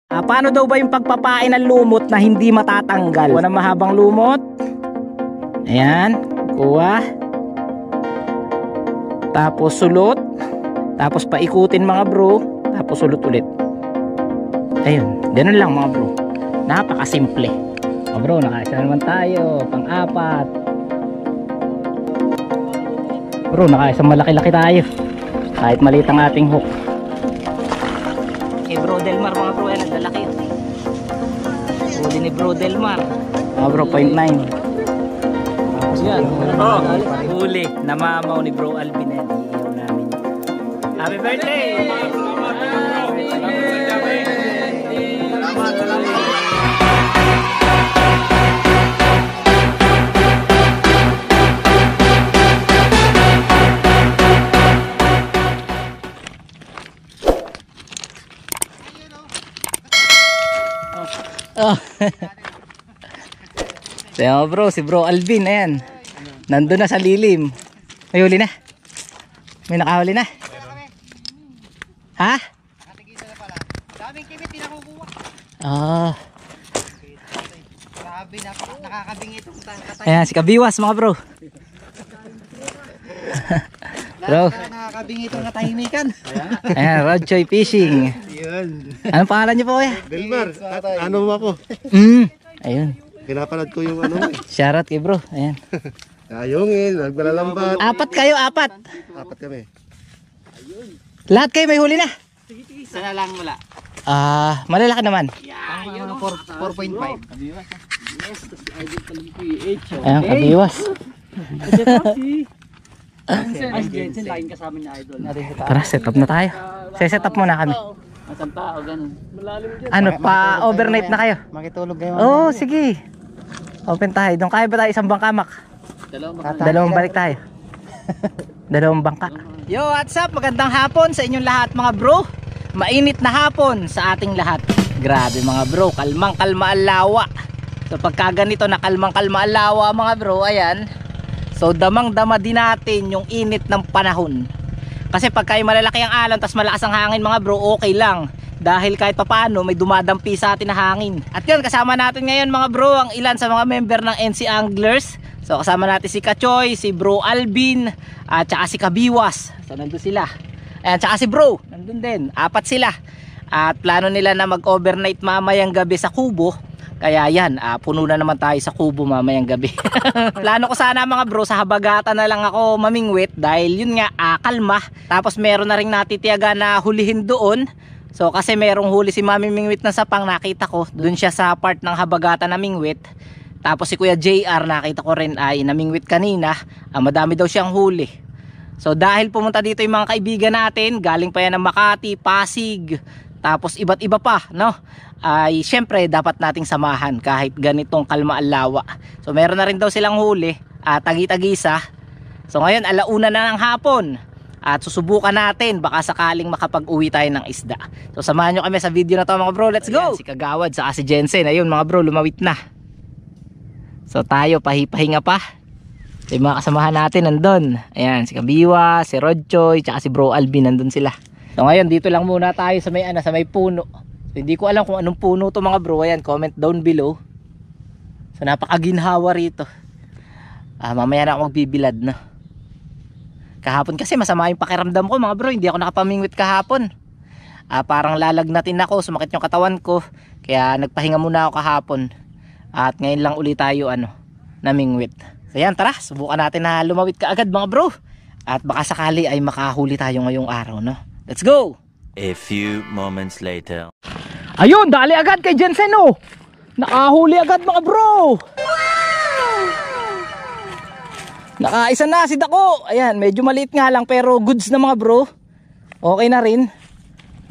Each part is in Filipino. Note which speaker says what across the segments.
Speaker 1: Paano daw ba yung pagpapain ng lumot na hindi matatanggal? Kuha ng mahabang lumot. Ayan, kuha. Tapos sulot. Tapos paikutin mga bro. Tapos sulot ulit. Ayun, ganun lang mga bro. Napakasimple. Mga bro, nakaisa naman tayo. Pang-apat. Bro, nakaisang malaki-laki tayo. Kahit maliit ang ating hook. Kay Bro Delmar mga bro, yan, naglalaki. Huli ni Bro Delmar. Mga bro, 0.9. Tapos yan, huli. Namamaw ni Bro Alvin. Iiyaw namin. Happy birthday! Oh. So bro, si Bro Alvin, ayan. Nandun na sa lilim. May huli na? May nakahuli na? Ha?
Speaker 2: Daming kimit, di nakukuha.
Speaker 1: Ah.
Speaker 2: Grabe, nakakabing itong katay.
Speaker 1: Ayan, si Kabiwas mga bro. Bro.
Speaker 2: Nakakabing itong katahimikan.
Speaker 1: Ayan, Rodchoy Fishing.
Speaker 2: Yun.
Speaker 1: Anong pangalan niyo po kuya?
Speaker 3: Delmar, ano mo ako?
Speaker 1: Ayun.
Speaker 3: Pinapalad ko yung ano.
Speaker 1: Shoutout kay bro. Ayan.
Speaker 3: Ayungin, nagbalalambot.
Speaker 1: Apat kayo, apat.
Speaker 3: Apat kami.
Speaker 1: Lahat kayo may huli na.
Speaker 2: Isa na lang mula.
Speaker 1: Malalaki naman.
Speaker 2: Ang 4.5.
Speaker 1: Ayan, Kabiwas.
Speaker 2: Ay, Jensen, laging kasama niya idol.
Speaker 1: Tara, set up na tayo. Set up muna kami.
Speaker 2: Masang tao, ganun.
Speaker 1: Ano, pa-overnight na kayo?
Speaker 2: Makitulog kayo.
Speaker 1: Oo, sige. Open tayo. Doon kaya ba tayo isang bangkamak? Dalawang balik tayo. Dalawang bangka. Yo, what's up? Magandang hapon sa inyong lahat mga bro. Mainit na hapon sa ating lahat. Grabe mga bro, kalmang kalma alawa. So pagkaganito na kalmang kalma alawa mga bro, ayan. So damang dama din natin yung init ng panahon. Kasi pagka malalaki ang alon tas malakas ang hangin mga bro, okay lang. Dahil kahit papaano may dumadampi sa atin na hangin. At yun, kasama natin ngayon mga bro ang ilan sa mga member ng NC Anglers. So kasama natin si Kachoy, si Bro Alvin, at saka si Kabiwas. So nandun sila. Ayan, tsaka si Bro, nandun din. Apat sila. At plano nila na mag-overnight mamayang gabi sa Kubo. Kaya yan, puno na naman tayo sa Kubo mamayang gabi. Plano ko sana mga bro, sa Habagatan na lang ako mamingwit. Dahil yun nga, kalma. Tapos meron na rin natitiyaga na hulihin doon. So kasi merong huli si Mami Mingwit na sapang, nakita ko. Doon siya sa part ng Habagatan na Mingwit. Tapos si Kuya JR, nakita ko rin ay namingwit kanina. Madami daw siyang huli. So dahil pumunta dito yung mga kaibigan natin, galing pa yan ng Makati, Pasig, tapos iba't iba pa, no? Ay syempre dapat nating samahan kahit ganitong kalma alawa. So meron na rin daw silang huli, tagi-tagisa. So ngayon alauna na ng hapon. At susubukan natin, baka sakaling makapag-uwi tayo ng isda. So samahan nyo kami sa video na to mga bro, let's go! Ayan, si Kagawad saka si Jensen, ayun mga bro, lumawit na. So tayo pahipahinga pa. So yung mga kasamahan natin nandun. Ayan, si Kabiwa, si Rodchoy, tsaka si Bro Alvin, nandun sila. So ngayon dito lang muna tayo sa may, sa may puno. So hindi ko alam kung anong puno to mga bro. Ayan, comment down below. So napakaginhawa rito. Mamaya na ako magbibilad, no? Kahapon kasi masama yung pakiramdam ko mga bro. Hindi ako nakapamingwit kahapon. Parang lalagnatin ako, sumakit yung katawan ko. Kaya nagpahinga muna ako kahapon. At ngayon lang ulit tayo namingwit. So yan, tara, subukan natin na lumawit ka agad mga bro. At baka sakali ay makahuli tayo ngayong araw, no? Let's go!
Speaker 4: A few moments later.
Speaker 1: Ayun, dali agad kay Jensen, oh! Nakahuli agad mga bro! Nakaisa na si Dako. Ayan, medyo maliit nga lang pero goods na mga bro. Okay na rin.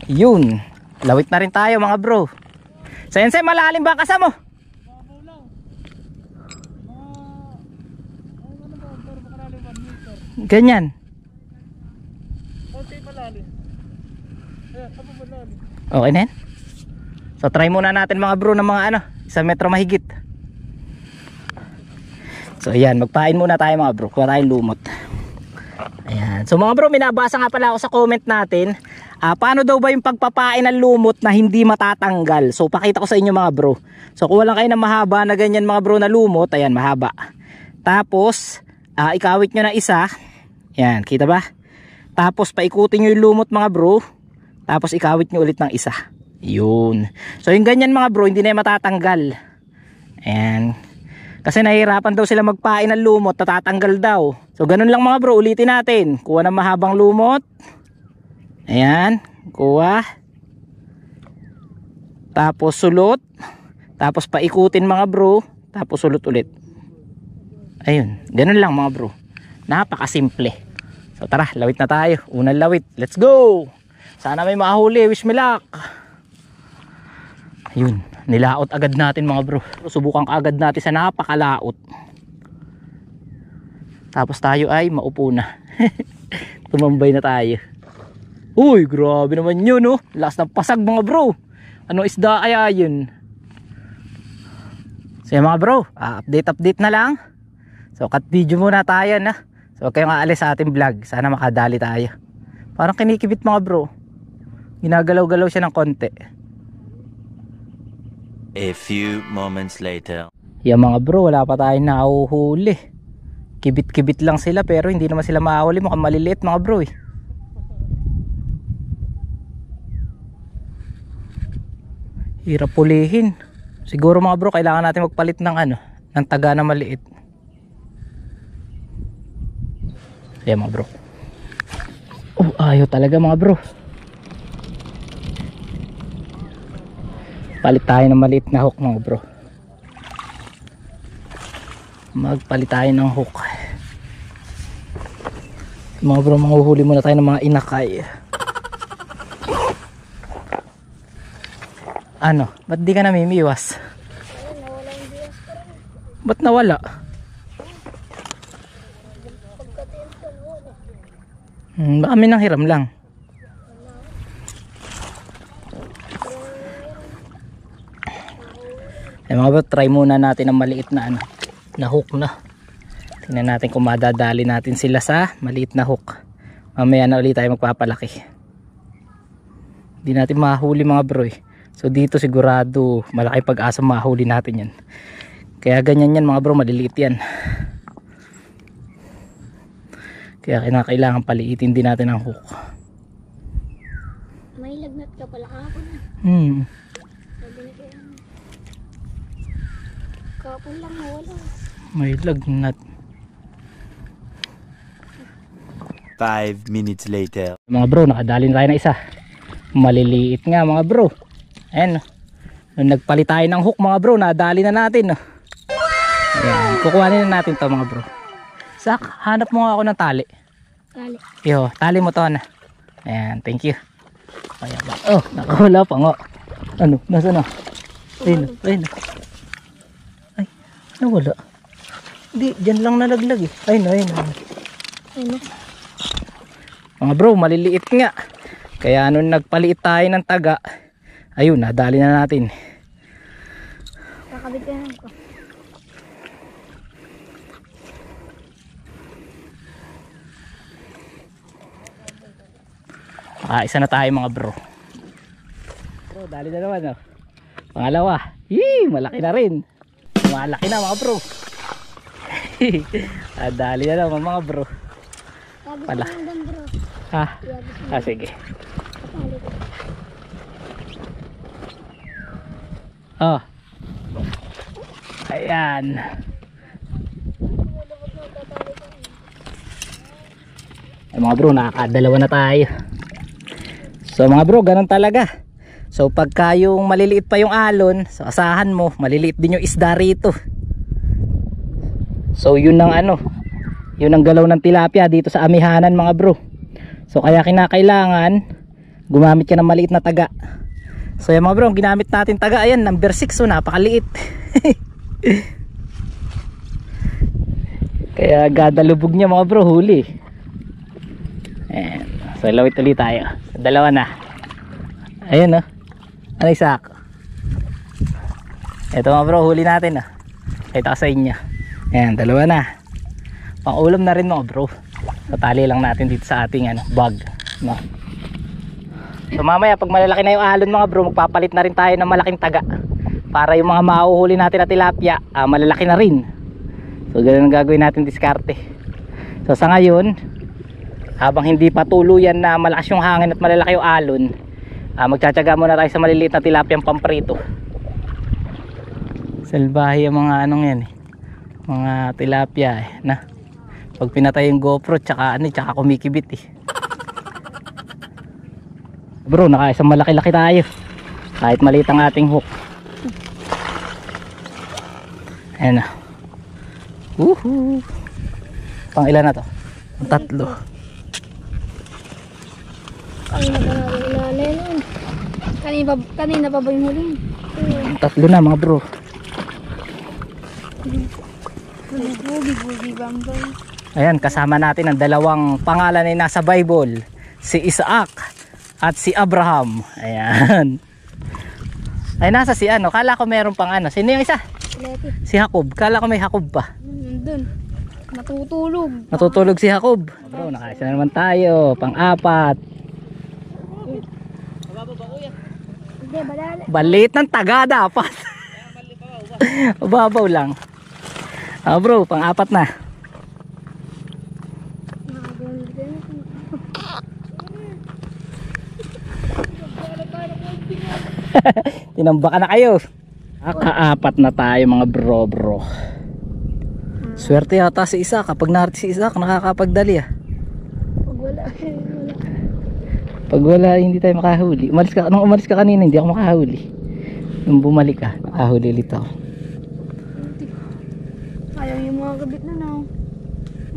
Speaker 1: Ayun, lawit na rin tayo mga bro. So Jensen, malalim ba kasama mo? Ganyan. Okay na yan. So try muna natin mga bro ng mga 1 metro mahigit. So ayan, magpain muna tayo mga bro. Kuha tayong lumot. Ayan. So mga bro, minabasa nga pala ako sa comment natin. Paano daw ba yung pagpapain ng lumot na hindi matatanggal? So pakita ko sa inyo mga bro. So kuha lang kayo ng mahaba na ganyan mga bro na lumot. Ayan, mahaba. Tapos ikawit nyo na isa. Ayan, kita ba? Tapos paikutin nyo yung lumot mga bro. Tapos ikawit nyo ulit ng isa. Yun. So yung ganyan mga bro, hindi na yung matatanggal. Ayan. Kasi nahihirapan daw sila magpain ng lumot, natatanggal daw. So ganun lang mga bro, ulitin natin. Kuha ng mahabang lumot. Ayan, kuha. Tapos sulot. Tapos paikutin mga bro. Tapos sulot ulit. Ayun, ganun lang mga bro. Napakasimple. So tara, lawit na tayo. Unang lawit, let's go. Sana may mahuli, wish me luck. Ayun, nilaot agad natin mga bro. Subukan agad natin sa napakalaot. Tapos tayo ay maupo na. Tumambay na tayo. Uy, grabe naman yun, no? Last ng pasag mga bro. Ano isda kaya yun? So yan mga bro, update na lang. So cut video muna tayo na. So huwag kayong aalis sa ating vlog. Sana makadali tayo. Parang kinikibit mga bro. Ginagalaw-galaw siya ng konti.
Speaker 4: A few moments later.
Speaker 1: Yan mga bro, wala pa tayong nahuhuli. Kibit-kibit lang sila pero hindi naman sila mahuli. Mukhang maliliit mga bro eh. Hirap pulihin. Siguro mga bro, kailangan natin magpalit ng ng taga na maliit. Yan mga bro. Oh, ayaw talaga mga bro. Palit tayo ng maliit na hook mga bro. Magpalit tayo ng hook. Mga bro, manguhuli muna tayo ng mga inakay. Ano? Ba't di ka namimiwas? Ba't nawala? Baka may nanghiram lang. Mga bro, try muna natin ang maliit na na hook na. Tingnan natin kung madadali natin sila sa maliit na hook. Mamaya na ulit tayo magpapalaki. Hindi natin mahuli mga bro eh. So dito sigurado malaki pag-asa mahuli natin yan. Kaya ganyan yan mga bro, maliliit yan. Kaya kailangan paliitin din natin ang hook.
Speaker 5: May lagnat ka pala kahapon. Kahapon lang nawala.
Speaker 1: May lagnat.
Speaker 4: 5 minutes later.
Speaker 1: Mga bro, nakadali na tayo na isa. Maliliit nga mga bro. Ayan. Nung nagpalit tayo ng hook mga bro, nadali na natin. Ayan. Kukuhanin na natin to mga bro. Sak, hanap mo nga ako ng tali.
Speaker 5: Tali.
Speaker 1: Yo, tali mo to na. Ayan, thank you. Ayan ba? Oh, nakawala pa nga. Ano? Nasa na? Ayun, ayun. Ay, nawala. Hindi, dyan lang nalaglag eh. Ayun, ayun.
Speaker 5: Ayun.
Speaker 1: Mga bro, maliliit nga. Kaya nung nagpaliit tayo ng taga, ayun, nadali na natin.
Speaker 5: Kakabigyan ko.
Speaker 1: Isa na tayo mga bro. Bro, dali na naman oh. Pangalawa. Yee, malaki na rin. Malaki na mga bro. Dali na naman mga bro. Pala. Ha? Sige. Oh. Ayan. Mga bro, nakakadalawa na tayo. So mga bro, ganun talaga. So pagka yung maliliit pa yung alon, so asahan mo, maliliit din yung isda rito. So yun ang yun ang galaw ng tilapia dito sa amihanan mga bro. So kaya kinakailangan gumamit ka ng maliit na taga. So yan mga bro, ginamit natin taga, ayan, number 6, so napakaliit. Kaya gadalubog niya mga bro, huli. Ayan. So lawit ulit tayo. Dalawa na. Ayun oh. Ano isak? Ito mga bro, huli natin oh. Ito sa inyo. Ayan, dalawa na. Pang-ulam na rin mga bro. Tatali lang natin dito sa ating bag, no? So mamaya pag malalaki na yung alon mga bro, magpapalit na rin tayo ng malaking taga para yung mga mauhuli natin na tilapia malalaki na rin. So ganun ang gagawin natin diskarte. So sa ngayon, habang hindi pa tuluyan na malakas yung hangin at malalaki yung alon, magtsatsaga muna tayo sa maliliit na tilapiyang pamprito. Salbahe yung mga anong yan mga tilapia na pag pinatay yung GoPro tsaka kumikibit Bro, nakaisang malaki-laki tayo kahit maliit ang ating hook. Ayan na. Woohoo! Pang ilan na to? Ang 3.
Speaker 5: Kanina pa natin ilalenen. Kanina pa ba yung huli?
Speaker 1: 3 na mga bro.
Speaker 5: Bugi bambay.
Speaker 1: Ayan, kasama natin ang 2 pangalan na nasa Bible, si Isaac at si Abraham. Ayan. Ay nasa si ano, kala ko meron pang ano. Sino yung isa?
Speaker 5: Leti.
Speaker 1: Si Jacob. Kala ko may Jacob pa.
Speaker 5: Nandun. Matutulog.
Speaker 1: Natutulog si Jacob. Bro, nakaisa na naman tayo. Pang-4.
Speaker 5: Hindi, balala.
Speaker 1: Balit ng taga dapat. Babaw lang. Bro, pang-4 na. Tinambakan na kayo. Ka-4 na tayo mga bro. Swerte yata si Isa. Kapag narito si Isa, nakakapagdali
Speaker 5: Pag wala.
Speaker 1: Pag wala, hindi tayo makahuli. Nung umalis ka kanina, hindi ako makahuli. Nung bumalik ka, nakahuli ulit ako.
Speaker 5: Ayaw yung mga kabit na na.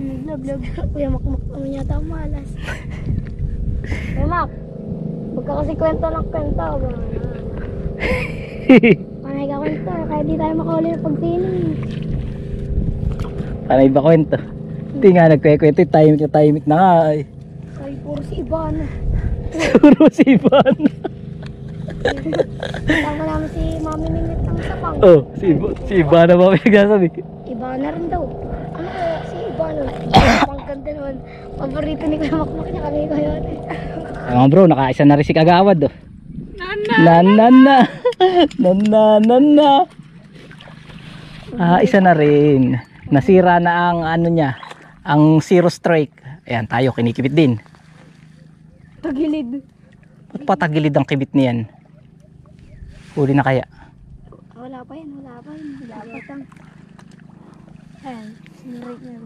Speaker 5: Naglablog. Kuya Makmak naman yata ang malas. Kuya Mak, pagka kasi kwento ng kwento. Panay ka kwento. Kaya di tayo makahuli ng pagtining.
Speaker 1: Panay ba kwento? Hindi nga nagkwekwento, timing na nga ay.
Speaker 5: Kaya puro si Ivana.
Speaker 1: Puro si Ivan.
Speaker 5: Tama namin si Mami Mimit ng sapang.
Speaker 1: Oh, si Ivan na ba may nagsasabi?
Speaker 5: Ivana rin daw. Ano kaya si Ivana? Ang ganda naman. Paborito ni Kuya Makmak niya kami ko yun.
Speaker 1: Ay mga bro, nakaisa na rin si Kagawad Nana. Isa na rin. Nasira na ang ano niya, ang zero strike. Ayan, tayo kinikibit din.
Speaker 5: Tagilid.
Speaker 1: Ba't patagilid ang kibit niyan? Huli na kaya?
Speaker 5: Wala pa yan. Ayan, sinurate na.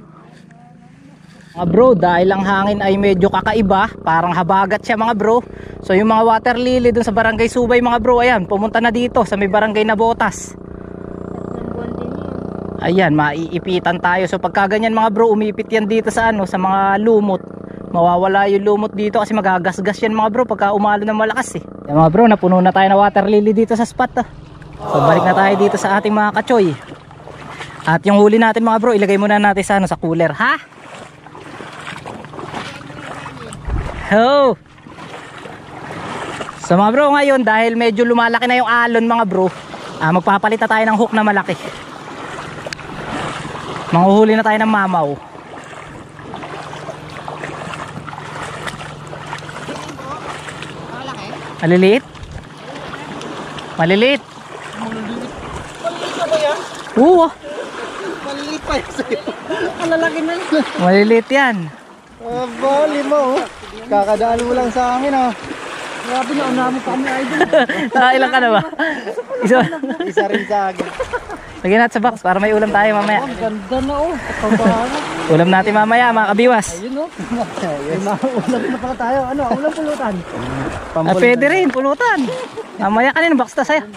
Speaker 1: Mga bro, dahil ang hangin ay medyo kakaiba, parang habagat siya mga bro. So yung mga water lily dun sa barangay Subay mga bro, ayan, pumunta na dito sa may barangay Nabotas. Ayan, maiipitan tayo. So pagka ganyan mga bro, umipit yan dito sa ano, sa mga lumot. Mawawala yung lumot dito kasi magagasgas yan mga bro pagka umalo ng malakas Yan mga bro, napuno na tayo na water lily dito sa spot So balik na tayo dito sa ating mga kachoy. At yung huli natin mga bro, ilagay muna natin sa ano, sa cooler, ha? Oh. So mga bro, ngayon dahil medyo lumalaki na yung alon mga bro, magpapalit na tayo ng hook na malaki. Manghuhuli na tayo ng mamaw. Maliliit? Maliliit?
Speaker 2: Ano ba yan?
Speaker 1: Oo.
Speaker 2: Maliliit pa yan sa'yo. Ang lalaki na yun.
Speaker 1: Maliliit yan.
Speaker 2: Aba, 5 Kakadaan mo lang sa akin Grabe na, unami pa kami idol.
Speaker 1: Ilang ka na ba?
Speaker 2: Isa rin sa akin.
Speaker 1: Lagyan natin sa box para may ulam tayo mamaya.
Speaker 2: Ang ganda na Pagbahanap.
Speaker 1: Ulam natin mamaya mga kabiwas.
Speaker 2: Ayun Ulam na pala tayo. Ulam pulutan.
Speaker 1: Pwede rin, pulutan. Mamaya kanina box ta sa'yo.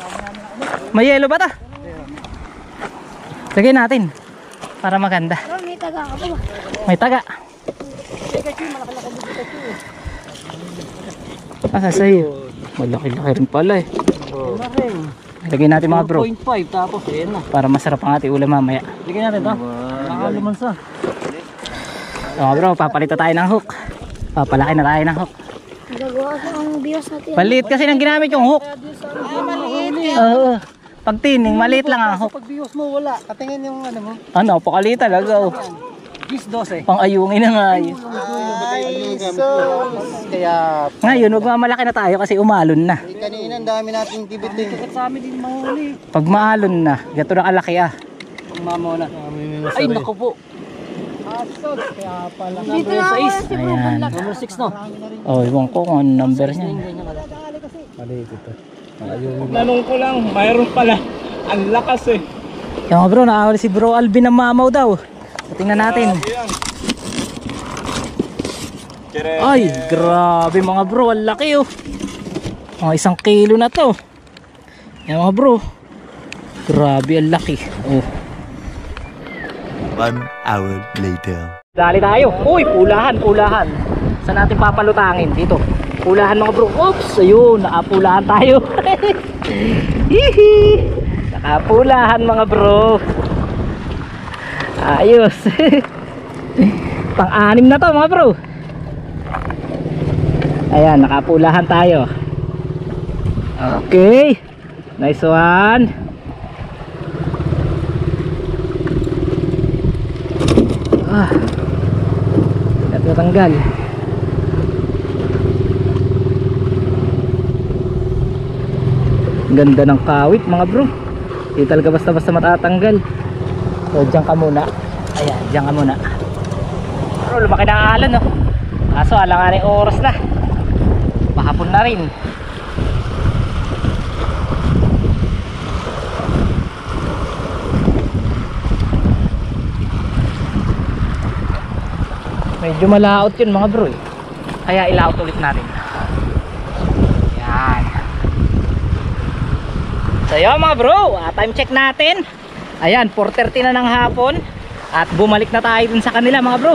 Speaker 1: May yelo ba ta? Lagyan natin para maganda.
Speaker 5: Pero may taga ka ba?
Speaker 1: May taga. Asa sa'yo? Malaki-laki rin pala Lagyan natin mga bro
Speaker 2: 4.5 tapos ayan na.
Speaker 1: para masarap ang ating ulam mamaya.
Speaker 2: Lagyan natin ito. Nakalumansa.
Speaker 1: So mga bro, papalit na tayo ng hook. Papalaki na tayo ng hook.
Speaker 5: Nagagawa ko ang bios natin.
Speaker 1: Palit kasi nang ginamit yung hook.
Speaker 5: Maliit.
Speaker 1: Oo. Pag tining, maliit lang ang hook.
Speaker 2: Pag biwas mo wala. Katingin yung ano mo.
Speaker 1: Ano, pakali talaga Pang-ayungin na nga yun.
Speaker 2: Ay, sus. Kaya,
Speaker 1: Ngayon, magmamalaki na tayo kasi umalon na.
Speaker 2: kanina ang dami nating tibiting.
Speaker 1: Pag maalon na, gato na kalaki ah.
Speaker 2: Ay, naku po. Asos, kaya pala.
Speaker 5: Dito na ako si Bro
Speaker 1: Ayan.
Speaker 5: Bunlak.
Speaker 2: Number 6 no?
Speaker 1: Oh, iwan ko kung ano number niya.
Speaker 6: Tanong ko lang, mayroon pala. Ang lakas eh.
Speaker 1: Yung mga bro, nakahuli si Bro Alvin ng mamaw daw. Tingnan natin. Ay, grabe mga bro, ang laki oh. Mga 1 kilo na to. Yan mga bro. Grabe, ang laki. Oh.
Speaker 4: 1 hour later.
Speaker 1: Dali tayo. Uy, pulahan. Saan natin papalutangin? Dito. Pulahan mga bro. Oops, ayun, nakapulahan tayo. Hihi. Nakapulahan mga bro. Ayos. Pang-anim na to mga bro. Ayan, nakapulahan tayo. Okay. Nice one. Natanggal. Ganda ng kawit mga bro. Hindi talaga basta-basta matatanggal. So dyan ka muna. Ayan, dyan ka muna. Pero lumaki na ang alon no. Kaso alanganing oras na. Mahapon na rin. Medyo malaot yun mga bro eh. Kaya ilaot ulit natin. Yan. So yun mga bro, time check natin. Ayan, 4:30 na ng hapon. At bumalik na tayo dun sa kanila mga bro.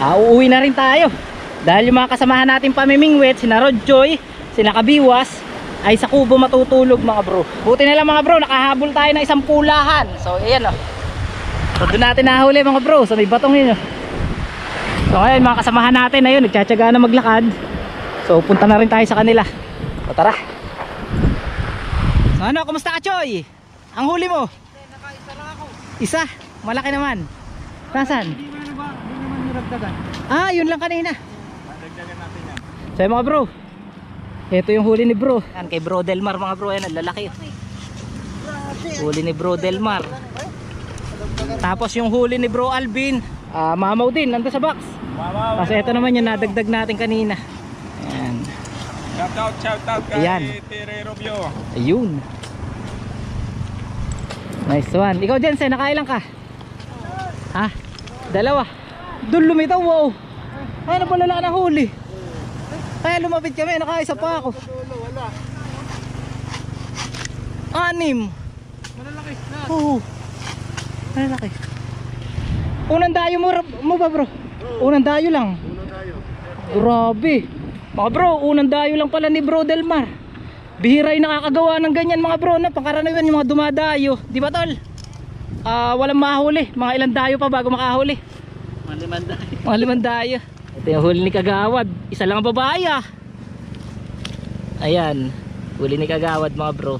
Speaker 1: Uuwi na rin tayo. Dahil yung mga kasamahan natin pamimingwit, sina Rodjoy, sina Kabiwas, ay sa kubo matutulog mga bro. Buti na lang mga bro, nakahabol tayo ng 1 pulahan. So ayan o. So doon natin nahuli mga bro, sa may batong yun o. So ngayon mga kasamahan natin, ayun, nagtsatsaga na maglakad. So punta na rin tayo sa kanila. So tara. So ano, kumusta ka Choy? Ang huli mo?
Speaker 2: Nakaisa lang ako.
Speaker 1: Isa? Malaki naman. Nasaan?
Speaker 2: Hindi naman niragdagan.
Speaker 1: Ah, yun lang kanina.
Speaker 6: Dagdagan natin yan.
Speaker 1: So mga bro, ito yung huli ni bro. Yan kay Bro Delmar mga bro, yan ang lalaki. Huli ni Bro Delmar. Tapos yung huli ni Bro Alvin, mamaw din, nandun sa box. Kasi ito naman yung nadagdag natin kanina. Ayan.
Speaker 6: Shout out kay
Speaker 1: Ayan.
Speaker 6: Tere Robio.
Speaker 1: Ayun. Nice one. Ikaw Jensen, nakailang ka? Ha? 2. Doon lumitaw, wow. Ay, napalala ka na huli. Kaya lumapit kami, nakaisa pa ako. 6.
Speaker 2: Malalaki na.
Speaker 1: Oo. Malalaki. Unang dayo mo ba bro? Unang dayo lang. Grabe. Mga bro, unang dayo lang pala ni Bro Delmar. Bihira yung nakakagawa ng ganyan mga bro, na pangkaraniwan yung mga dumadayo. Di ba tol? Walang mahuli. Mga ilang dayo pa bago makahuli. Mga 5 dayo. Ito yung huli ni Kagawad. Isa lang ang babae ah. Ayan. Huli ni Kagawad mga bro.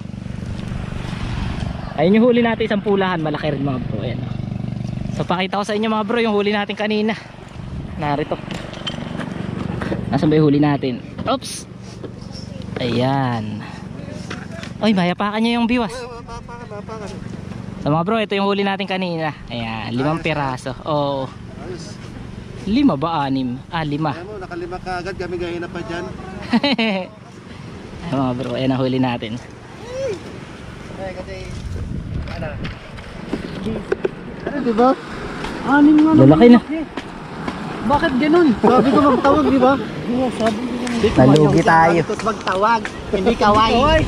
Speaker 1: Ayun yung huli natin, 1 pulahan. Malaki rin mga bro. Ayan. So pakita ko sa inyo mga bro yung huli natin kanina. Narito. Nasaan ba yung huli natin? Oops. Ayan. Oy, mayapakan niya yung biwas. So mga bro, ito yung huli natin kanina. Ayan, 5 piraso. Oo. 5 ba? 6? 5.
Speaker 3: Alam mo, nakalima ka agad, kami gahina pa dyan.
Speaker 1: Ayan mga bro, ayan ang huli natin.
Speaker 2: Ano diba?
Speaker 1: Lalaki na.
Speaker 2: Bakit ganun? Sabi ko magtawag, di ba? Sabi ko
Speaker 1: Nalugi tayo.
Speaker 2: magtawag, hindi kaway.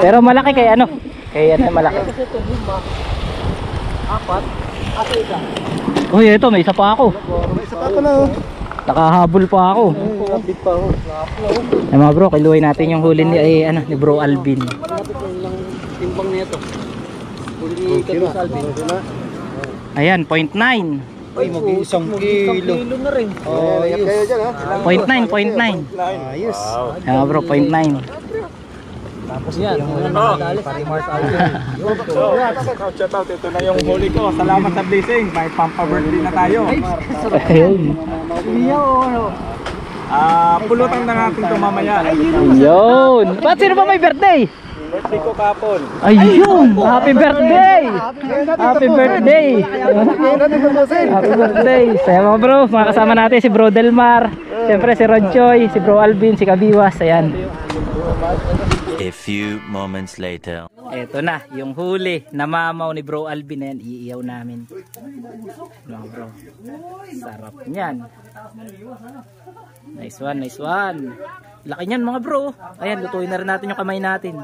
Speaker 1: Pero malaki kay ano? Kay ano malaki.
Speaker 2: Apat. Ako isa.
Speaker 1: Uy, ito may isa pa ako.
Speaker 3: May isa pa ako na oh.
Speaker 1: Nakahabol pa ako.
Speaker 2: Kapit pa ako.
Speaker 1: Ay mga bro, kiluway natin yung huli ni ano ni Bro Alvin.
Speaker 2: Timbang nito. Huli kami sa Alvin.
Speaker 1: Ayan, 0.9.
Speaker 2: Ay, mag-1 kilo. Kilo na rin.
Speaker 3: Oh, ingat kayo dyan ha.
Speaker 1: 0.9, 0.9.
Speaker 2: Ayos.
Speaker 1: Ayan mga bro, 0.9.
Speaker 2: Tapos yan, yung huli na nadalis, pari Mars Alvin.
Speaker 6: Shout out, ito na yung huli ko. Salamat sa blessing. May pampa-birthday na tayo.
Speaker 1: Ayun.
Speaker 6: Pulutan na natin ito mamaya.
Speaker 1: Yun. Ba't sino ba may birthday?
Speaker 6: Birthday ko kapon.
Speaker 1: Ayun. Happy birthday. Happy birthday. Happy birthday. Saya mga bro. Mga kasama natin si Bro Delmar. Siyempre si Rod Choy, si Bro Alvin, si Kabiwas. Ayan.
Speaker 4: A few moments later.
Speaker 1: Eto na, yung huli na mamaw ni Bro Alvin na yan, iiyaw namin. Mga bro, sarap niyan. Nice one, nice one. Laki niyan mga bro. Ayan, lutuin na rin natin yung kamay natin.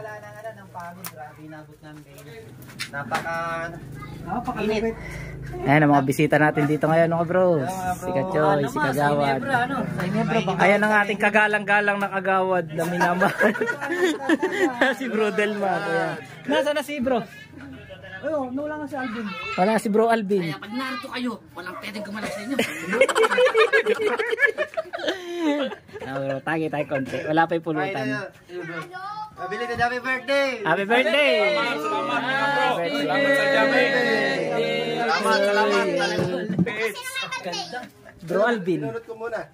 Speaker 2: Napaka-init.
Speaker 1: Ayan ang mga bisita natin dito ngayon mga bro. Si Kachoy, si Kagawad. Ayan ang ating kagalang-galang na kagawad na minamahal. Si Bro Delmar. Ayan. Nasaan na si bro?
Speaker 2: Ayun, nawala nga si Alvin.
Speaker 1: Wala si Bro Alvin.
Speaker 7: Kaya pag narito kayo, walang pwedeng gumalas sa inyo.
Speaker 1: Bro, tagi tayo konti. Wala pa yung pulutan.
Speaker 2: Belated happy birthday!
Speaker 1: Happy birthday!
Speaker 6: Salamat mga bro. Salamat sa jamme. Salamat.
Speaker 1: Bro Alvin.
Speaker 3: Pinunod ko muna.